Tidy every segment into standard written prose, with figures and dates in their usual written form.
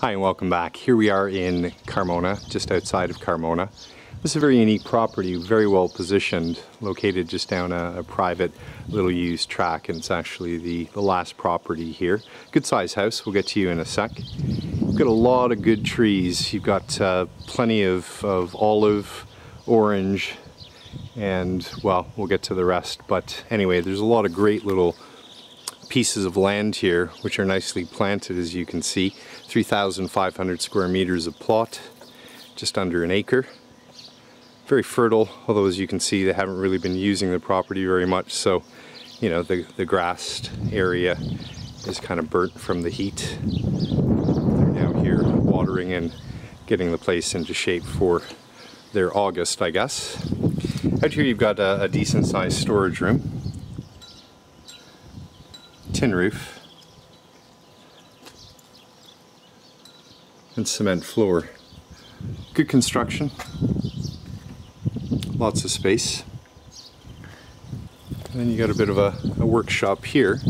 Hi and welcome back. Here we are in Carmona, just outside of Carmona. This is a very unique property, very well positioned, located just down a private little used track, and it's actually the last property here. Good size house, we'll get to you in a sec. You've got a lot of good trees. You've got plenty of olive, orange, and well, we'll get to the rest. But anyway, there's a lot of great little pieces of land here which are nicely planted, as you can see. 3,500 square meters of plot, just under an acre. Very fertile, although as you can see they haven't really been using the property very much, so you know, the grassed area is kind of burnt from the heat. They're now here watering and getting the place into shape for their August, I guess. Out here you've got a decent sized storage room. Tin roof and cement floor. Good construction, lots of space. And then you got a bit of a workshop here,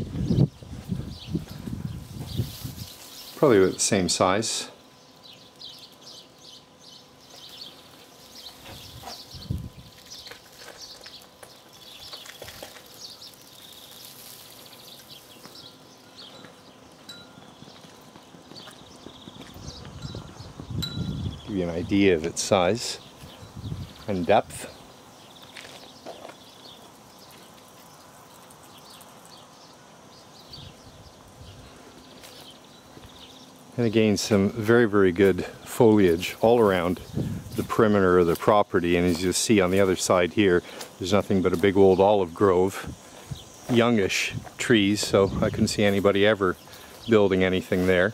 probably about the same size. Give you an idea of its size and depth. And again, some very, very good foliage all around the perimeter of the property. And as you see on the other side here, there's nothing but a big old olive grove, youngish trees, so I couldn't see anybody ever building anything there.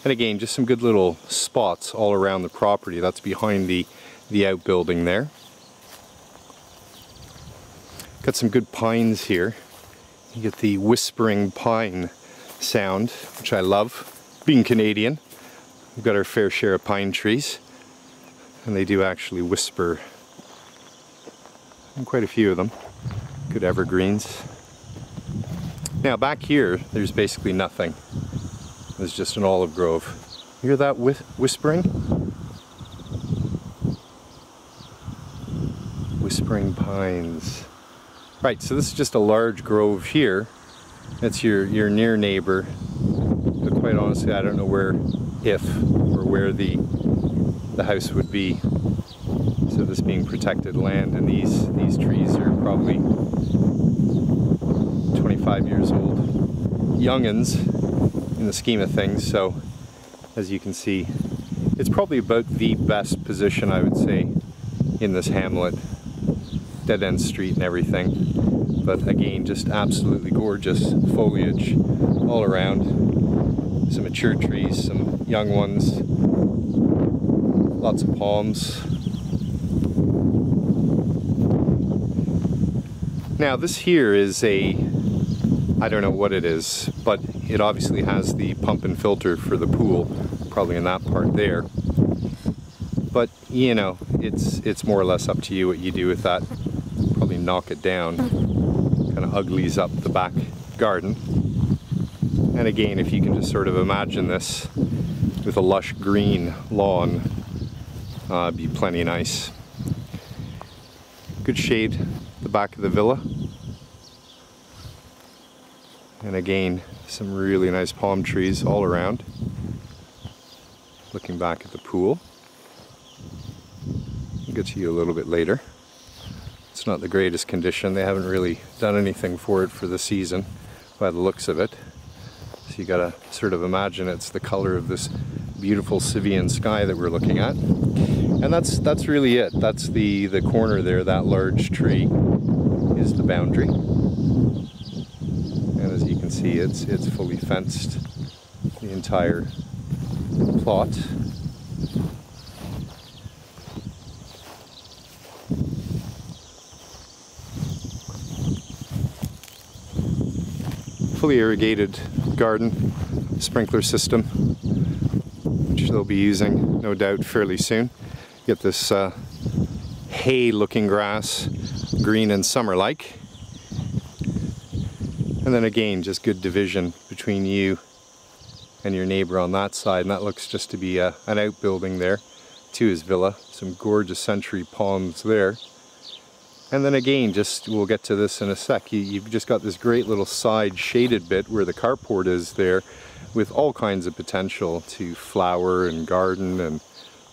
And again, just some good little spots all around the property. That's behind the outbuilding there. Got some good pines here. You get the whispering pine sound, which I love. Being Canadian, we've got our fair share of pine trees, and they do actually whisper. And quite a few of them. Good evergreens. Now back here, there's basically nothing. There's just an olive grove. You hear that whispering? Whispering pines. Right, so this is just a large grove here. That's your near neighbor. But quite honestly, I don't know where the house would be. So this being protected land, and these trees are probably 25 years old. Youngins in the scheme of things, so as you can see, it's probably about the best position, I would say, in this hamlet. Dead end street and everything, but again, just absolutely gorgeous foliage all around. Some mature trees, some young ones, lots of palms. Now this here is I don't know what it is, but it obviously has the pump and filter for the pool, probably in that part there. But you know, it's more or less up to you what you do with that. Probably knock it down, kind of uglies up the back garden. And again, if you can just sort of imagine this with a lush green lawn, it'd be plenty nice. Good shade at the back of the villa. And again, some really nice palm trees all around. Looking back at the pool. I'll get to you a little bit later. It's not the greatest condition. They haven't really done anything for it for the season, by the looks of it. So you gotta sort of imagine it's the color of this beautiful Sivian sky that we're looking at. And that's really it. That's the corner there. That large tree is the boundary. And as you can see, it's fully fenced, the entire plot. Fully irrigated garden, sprinkler system, which they'll be using, no doubt, fairly soon. Get this hay-looking grass, green and summer-like. And then again, just good division between you and your neighbor on that side, and that looks just to be an outbuilding there to his villa. Some gorgeous century palms there. And then again, just we'll get to this in a sec, you've just got this great little side shaded bit where the carport is there, with all kinds of potential to flower and garden and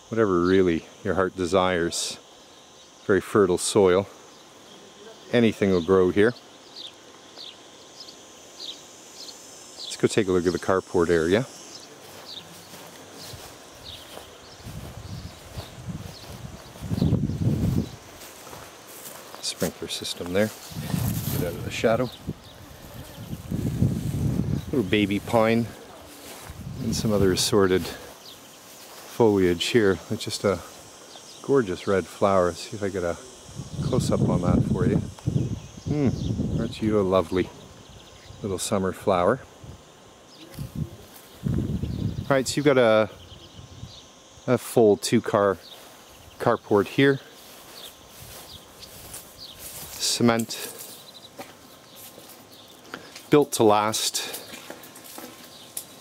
whatever really your heart desires. Very fertile soil. Anything will grow here. Let's go take a look at the carport area. Sprinkler system there. Get out of the shadow. Little baby pine and some other assorted foliage here. It's just a gorgeous red flower. Let's see if I get a close-up on that for you. Aren't you a lovely little summer flower? Alright, so you've got a full two-car carport here. Cement. Built to last.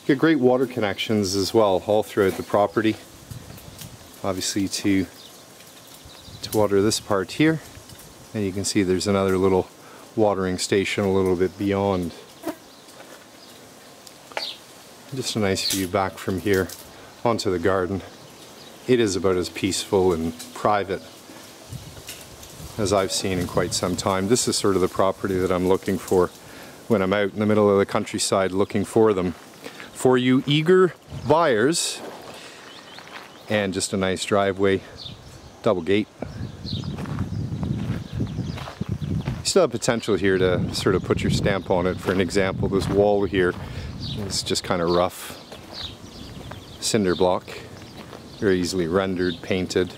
You got great water connections as well all throughout the property. Obviously to water this part here, and you can see there's another little watering station a little bit beyond. Just a nice view back from here onto the garden. It is about as peaceful and private as I've seen in quite some time. This is sort of the property that I'm looking for when I'm out in the middle of the countryside looking for them. For you eager buyers, and just a nice driveway, double gate. You still have potential here to sort of put your stamp on it. For an example, this wall here is just kind of rough cinder block, very easily rendered, painted.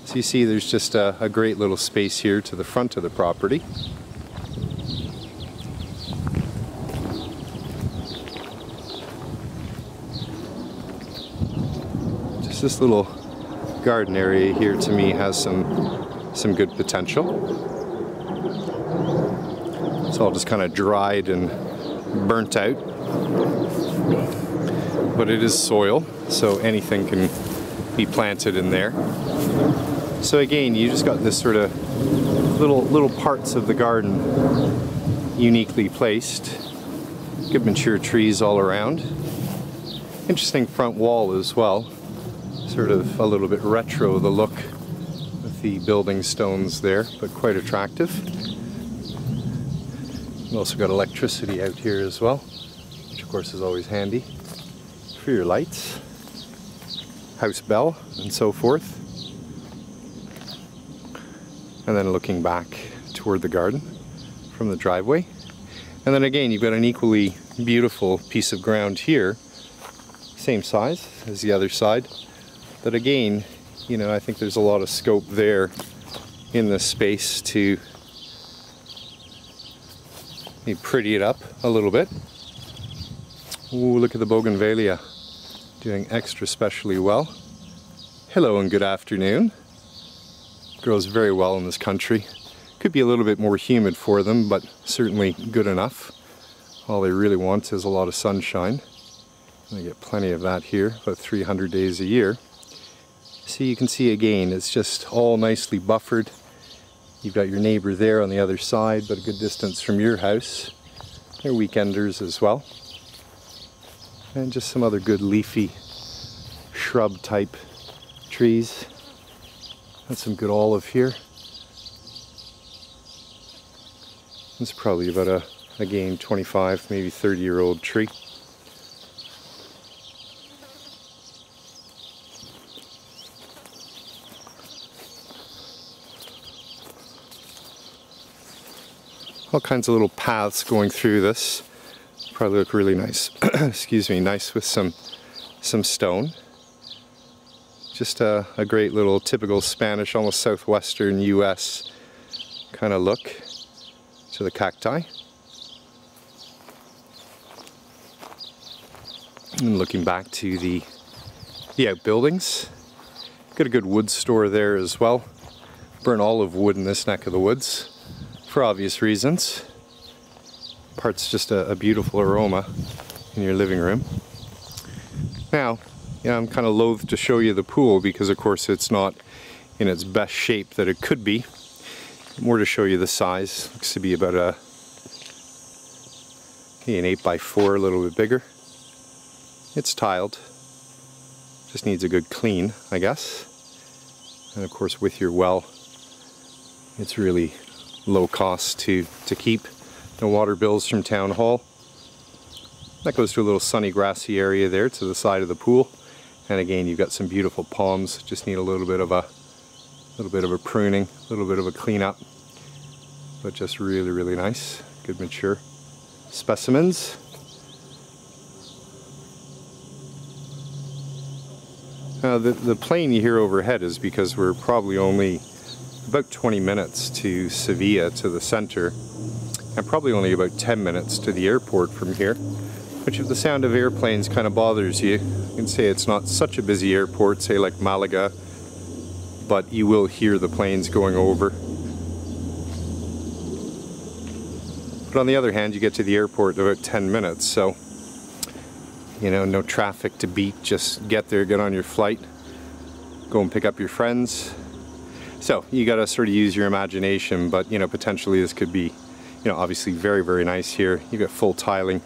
So you see there's just a great little space here to the front of the property. Just this little garden area here to me has some good potential. It's all just kind of dried and burnt out, but it is soil, so anything can be planted in there. So again, you just got this sort of little parts of the garden uniquely placed. Good mature trees all around. Interesting front wall as well. Sort of a little bit retro, the look with the building stones there, but quite attractive. You've also got electricity out here as well, which of course is always handy for your lights, house bell, and so forth. And then looking back toward the garden from the driveway. And then again, you've got an equally beautiful piece of ground here, same size as the other side. But again, you know, I think there's a lot of scope there in this space to maybe pretty it up a little bit. Ooh, look at the bougainvillea, doing extra specially well. Hello and good afternoon. Grows very well in this country. Could be a little bit more humid for them, but certainly good enough. All they really want is a lot of sunshine. They get plenty of that here, about 300 days a year. So you can see again, it's just all nicely buffered. You've got your neighbor there on the other side, but a good distance from your house. They're weekenders as well. And just some other good leafy shrub type trees. And some good olive here. It's probably about again 25, maybe 30-year-old tree. All kinds of little paths going through this. Probably look really nice. Excuse me, nice with some stone. Just a great little typical Spanish, almost southwestern US kind of look to the cacti. And looking back to the outbuildings. Got a good wood store there as well. Burn olive wood in this neck of the woods, for obvious reasons. Parts just a beautiful aroma. in your living room. Now, I'm kind of loath to show you the pool because of course it's not in its best shape that it could be. More to show you the size. Looks to be about an 8x4, a little bit bigger. It's tiled. Just needs a good clean, I guess. And of course with your well, it's really low cost to keep. No water bills from Town Hall. That goes to a little sunny grassy area there to the side of the pool. And again, you've got some beautiful palms. Just need a little bit of a pruning, a little bit of a cleanup. But just really, really nice. Good mature specimens. Now the plane you hear overhead is because we're probably only about 20 minutes to Sevilla, to the center, and probably only about 10 minutes to the airport from here. Which, if the sound of airplanes kind of bothers you, you can say it's not such a busy airport, say like Malaga, but you will hear the planes going over. But on the other hand, you get to the airport in about 10 minutes, so no traffic to beat. Just get there, get on your flight, go and pick up your friends. So you got to sort of use your imagination, but potentially this could be obviously very, very nice here. You got full tiling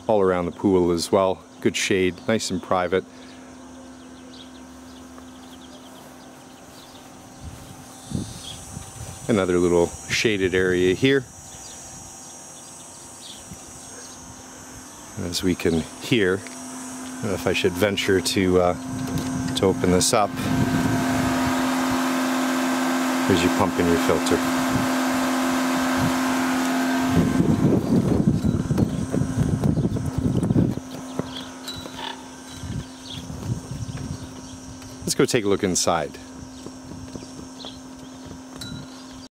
all around the pool as well. Good shade, nice and private. Another little shaded area here. As we can hear, I don't know if I should venture to open this up. Here's your pump and your filter. Let's go take a look inside.